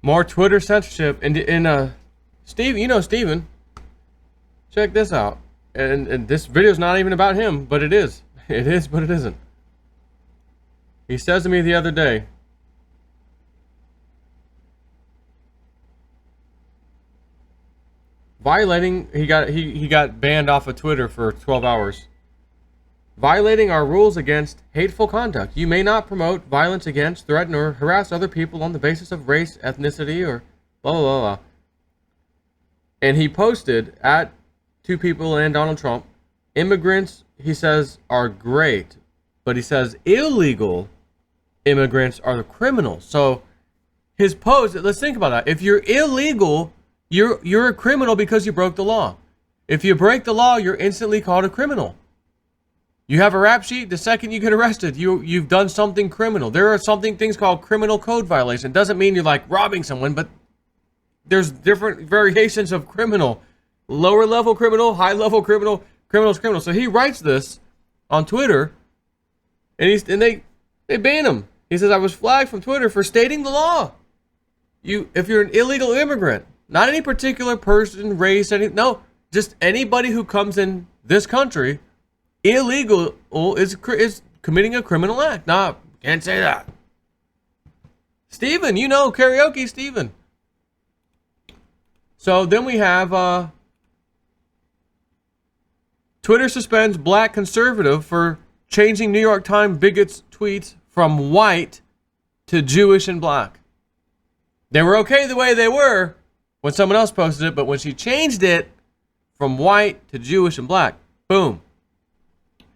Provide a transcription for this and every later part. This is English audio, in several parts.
More Twitter censorship. And Steve, you know Steven. Check this out. And this video is not even about him, but it is. It is, but it isn't. He says to me the other day, violating, he got banned off of Twitter for 12 hours. Violating our rules against hateful conduct. You may not promote violence against, threaten, or harass other people on the basis of race, ethnicity, or blah, blah, blah, blah. And he posted at two people and Donald Trump, immigrants, he says, are great, but he says illegal immigrants are the criminals. So his post, let's think about that. If you're illegal, you're a criminal because you broke the law. If you break the law, you're instantly called a criminal. You have a rap sheet, the second you get arrested, you've done something criminal. There are things called criminal code violation. Doesn't mean you're like robbing someone, but there's different variations of criminal. Lower level criminal, high level criminal, criminal's criminal. So he writes this on Twitter, and they ban him. He says, I was flagged from Twitter for stating the law. If you're an illegal immigrant, not any particular person, race, no, just anybody who comes in this country, illegal is committing a criminal act. Nah, can't say that. Steven, you know, karaoke Steven. So then we have Twitter suspends black conservative for changing New York Times bigots tweets from white to Jewish and black. They were okay the way they were when someone else posted it, but when she changed it from white to Jewish and black, boom.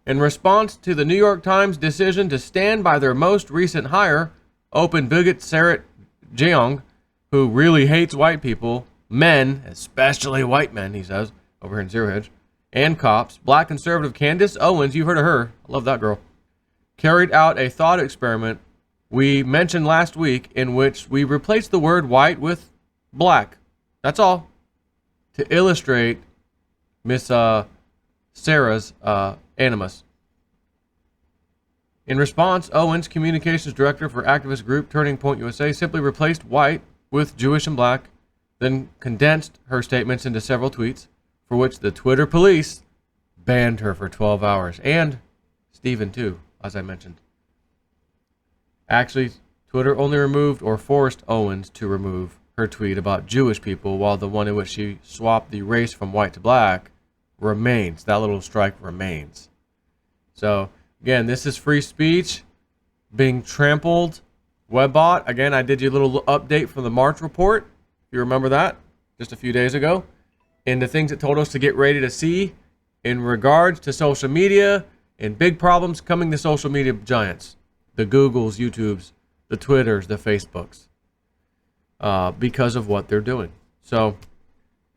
In response to the New York Times decision to stand by their most recent hire, open bigot Sarah Jeong, who really hates white people, men, especially white men, he says, over here in Zero Hedge, and cops, black conservative Candace Owens, you've heard of her, I love that girl, carried out a thought experiment we mentioned last week in which we replaced the word white with black. That's all. To illustrate Miss Sarah's animus. In response, Owens, communications director for activist group Turning Point USA, simply replaced white with Jewish and black, then condensed her statements into several tweets, for which the Twitter police banned her for 12 hours. And Steven, too, as I mentioned. Actually, Twitter only removed or forced Owens to remove her tweet about Jewish people, while the one in which she swapped the race from white to black remains. That little strike remains. So, again, this is free speech being trampled. Webbot, again, I did you a little update from the March report. You remember that? Just a few days ago. And the things it told us to get ready to see in regards to social media and big problems coming to social media giants. The Googles, YouTubes, the Twitters, the Facebooks. Because of what they're doing. So,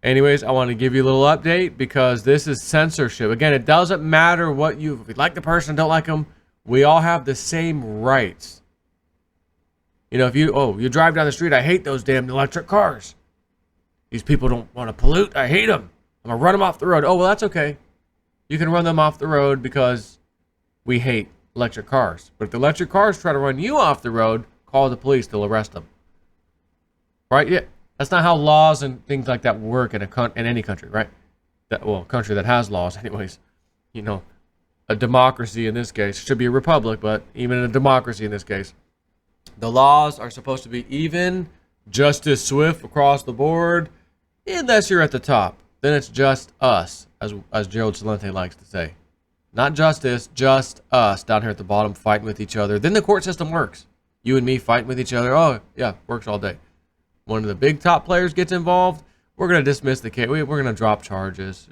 anyways, I want to give you a little update because this is censorship. Again, it doesn't matter if you like the person, don't like them. We all have the same rights. You know, if you drive down the street, I hate those damn electric cars. These people don't want to pollute. I hate them. I'm going to run them off the road. Oh, well, that's okay. You can run them off the road because we hate electric cars. But if the electric cars try to run you off the road, call the police. They'll arrest them. Right? Yeah. That's not how laws and things like that work in any country, right? A country that has laws anyways. You know, a democracy in this case. Should be a republic, but even in a democracy in this case. The laws are supposed to be even, justice swift across the board, unless you're at the top. Then it's just us, as Gerald Celente likes to say. Not justice, just us down here at the bottom fighting with each other. Then the court system works. You and me fighting with each other. Oh, yeah, works all day. One of the big top players gets involved, we're going to dismiss the case. We're going to drop charges.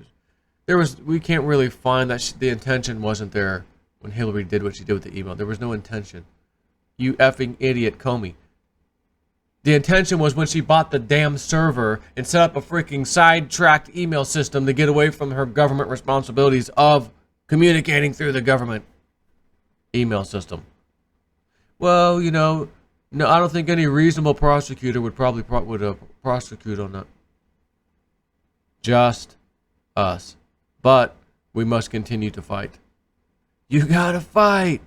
We can't really find that the intention wasn't there when Hillary did what she did with the email. There was no intention. You effing idiot, Comey. The intention was when she bought the damn server and set up a freaking sidetracked email system to get away from her government responsibilities of communicating through the government email system. Well, you know, no, I don't think any reasonable prosecutor would probably prosecute on that. Just us. But we must continue to fight. You gotta fight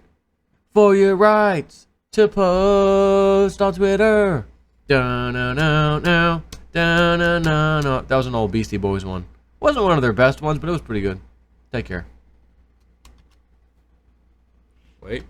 for your rights to post on Twitter. Da-na-na-na, da-na-na-na. That was an old Beastie Boys one. Wasn't one of their best ones, but it was pretty good. Take care. Wait.